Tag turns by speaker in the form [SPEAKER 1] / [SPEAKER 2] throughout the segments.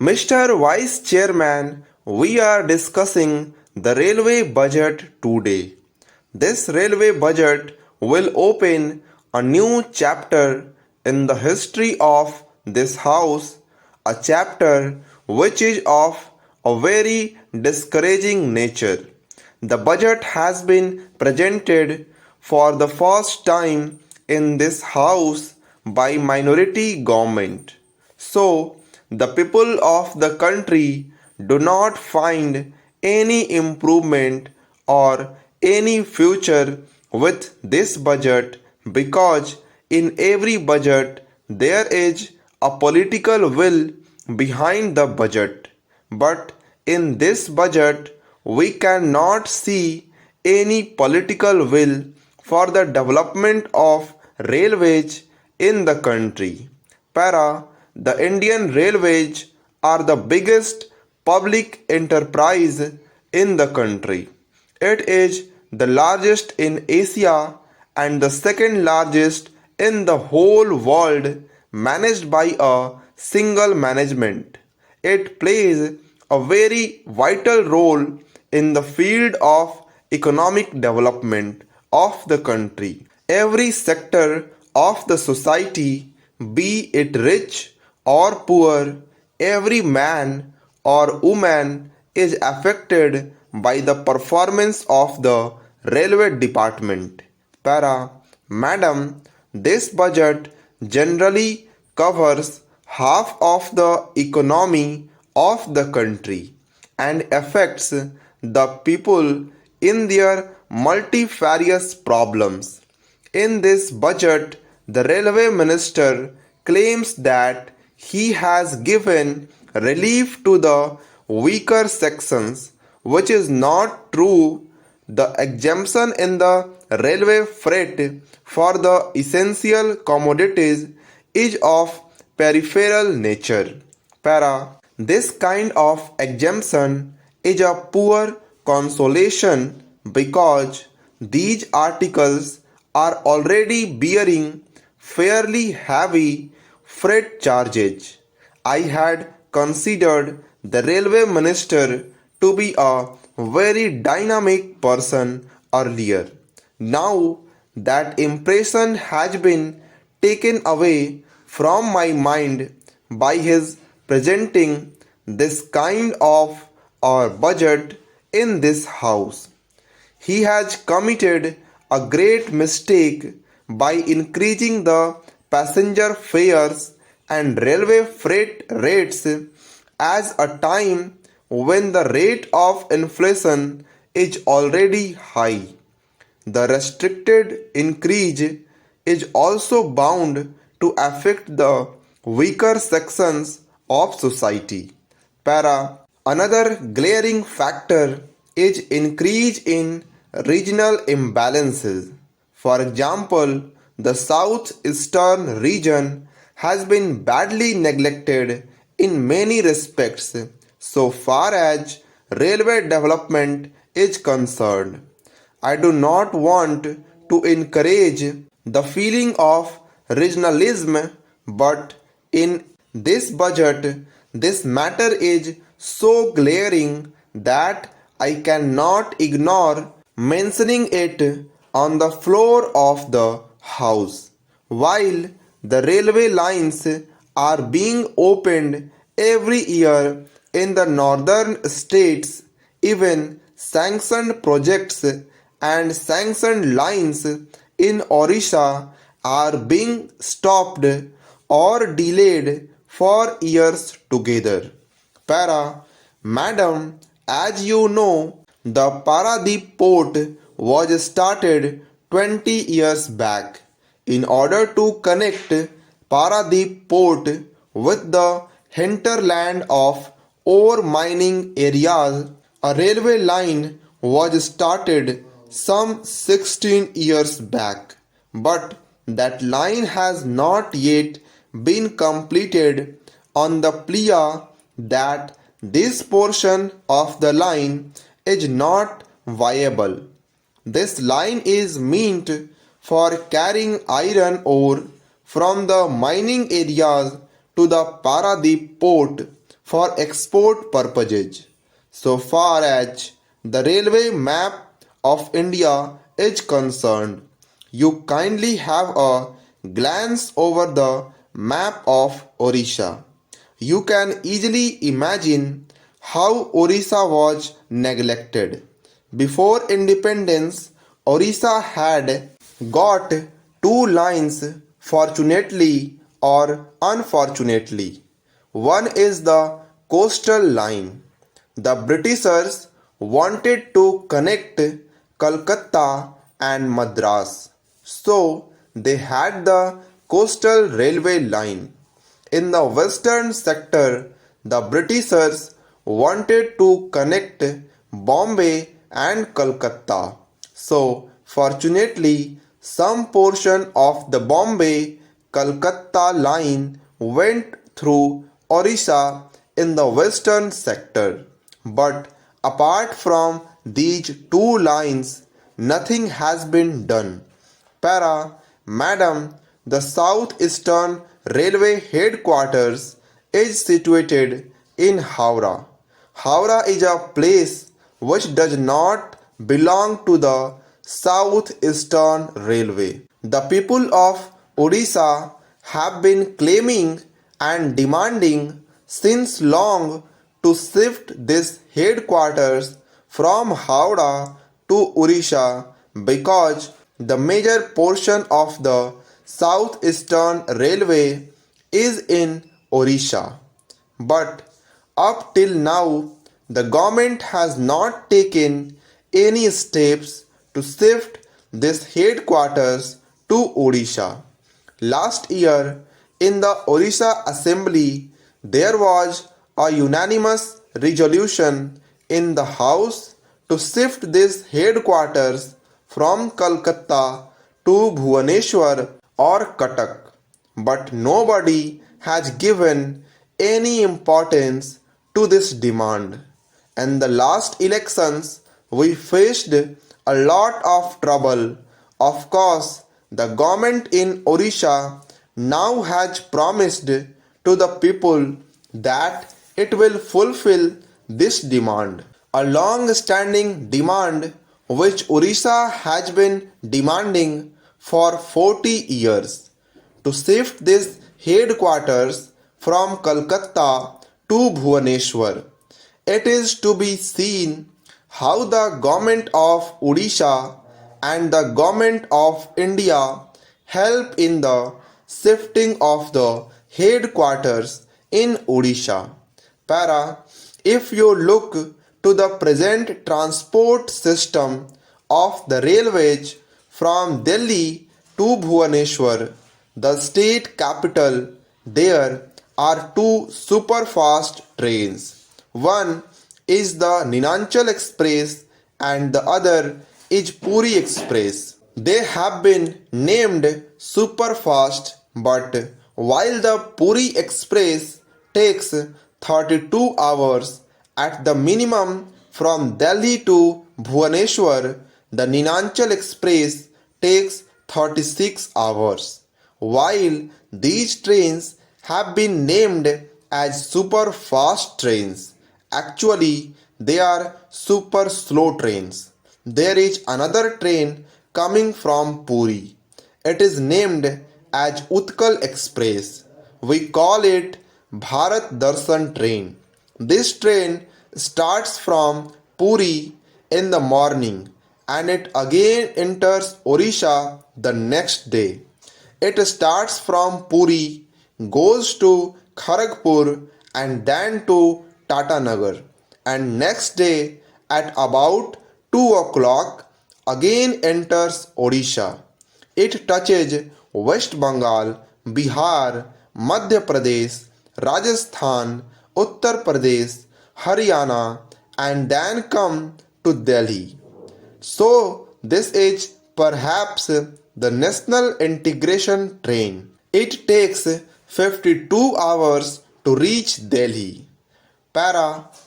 [SPEAKER 1] Mr. Vice Chairman, we are discussing the railway budget today. This railway budget will open a new chapter in the history of this house, a chapter which is of a very discouraging nature. The budget has been presented for the first time in this house by minority government. So, the people of the country do not find any improvement or any future with this budget because in every budget there is a political will behind the budget. But in this budget we cannot see any political will for the development of railways in the country. The Indian Railways are the biggest public enterprise in the country. It is the largest in Asia and the second largest in the whole world, managed by a single management. It plays a very vital role in the field of economic development of the country. Every sector of the society, be it rich or poor, every man or woman is affected by the performance of the railway department. Madam, this budget generally covers half of the economy of the country and affects the people in their multifarious problems. In this budget, the railway minister claims that he has given relief to the weaker sections, which is not true. The exemption in the railway freight for the essential commodities is of peripheral nature. This kind of exemption is a poor consolation because these articles are already bearing fairly heavy freight charges. I had considered the railway minister to be a very dynamic person earlier. Now that impression has been taken away from my mind by his presenting this kind of a budget in this house. He has committed a great mistake by increasing the passenger fares and railway freight rates at a time when the rate of inflation is already high. The restricted increase is also bound to affect the weaker sections of society. Another glaring factor is increase in regional imbalances. For example, the southeastern region has been badly neglected in many respects so far as railway development is concerned. I do not want to encourage the feeling of regionalism, but in this budget, this matter is so glaring that I cannot ignore mentioning it on the floor of the house. While the railway lines are being opened every year in the northern states, even sanctioned projects and sanctioned lines in Orissa are being stopped or delayed for years together. Madam, as you know, the Paradip port was started 20 years back. In order to connect Paradip port with the hinterland of ore mining areas, a railway line was started some 16 years back. But that line has not yet been completed on the plea that this portion of the line is not viable. This line is meant for carrying iron ore from the mining areas to the Paradip port for export purposes. So far as the railway map of India is concerned, you kindly have a glance over the map of Orissa. You can easily imagine how Orissa was neglected. Before independence, Orissa had got two lines, fortunately or unfortunately. One is the coastal line. The Britishers wanted to connect Calcutta and Madras, so they had the coastal railway line. In the western sector, the Britishers wanted to connect Bombay and Calcutta. So, fortunately, some portion of the Bombay Calcutta line went through Orissa in the western sector. But apart from these two lines, nothing has been done. Madam, the Southeastern Railway headquarters is situated in Howrah. Howrah is a place which does not belong to the Southeastern Railway. The people of Odisha have been claiming and demanding since long to shift this headquarters from Howrah to Odisha because the major portion of the Southeastern Railway is in Odisha. But up till now, the government has not taken any steps to shift this headquarters to Odisha. Last year, in the Odisha Assembly, there was a unanimous resolution in the House to shift this headquarters from Calcutta to Bhubaneswar or Cuttack. But nobody has given any importance to this demand. In the last elections, we faced a lot of trouble. Of course, the government in Odisha now has promised to the people that it will fulfill this demand. A long-standing demand which Odisha has been demanding for 40 years to shift this headquarters from Calcutta to Bhubaneswar. It is to be seen how the government of Odisha and the government of India help in the shifting of the headquarters in Odisha. If you look to the present transport system of the railways from Delhi to Bhubaneswar, the state capital, there are two super-fast trains. One is the Ninanchal Express and the other is Puri Express. They have been named super-fast, but while the Puri Express takes 32 hours at the minimum from Delhi to Bhubaneswar, the Ninanchal Express takes 36 hours. While these trains have been named as super fast trains, actually they are super slow trains. There is another train coming from Puri. It is named as Utkal Express. We call it Bharat Darshan train. This train starts from Puri in the morning and it again enters Odisha the next day. It starts from Puri, goes to Kharagpur and then to Tatanagar, and next day at about 2 o'clock again enters Odisha. It touches West Bengal, Bihar, Madhya Pradesh, Rajasthan, Uttar Pradesh, Haryana and then come to Delhi. So this is perhaps the National Integration Train. It takes 52 hours to reach Delhi.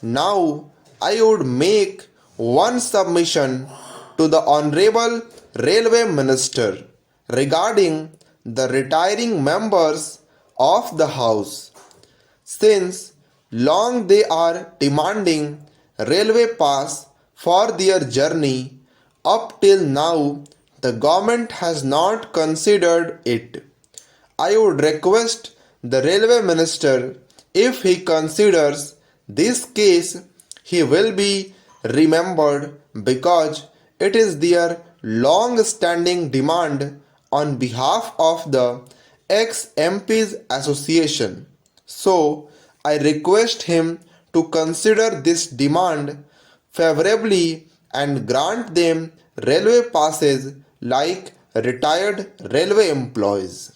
[SPEAKER 1] Now I would make one submission to the Honorable Railway Minister regarding the retiring members of the House. Since Long they are demanding railway pass for their journey. Up till now, the government has not considered it. I would request the railway minister, if he considers this case, he will be remembered because it is their long standing demand on behalf of the ex MPs Association. So, I request him to consider this demand favorably and grant them railway passes like retired railway employees.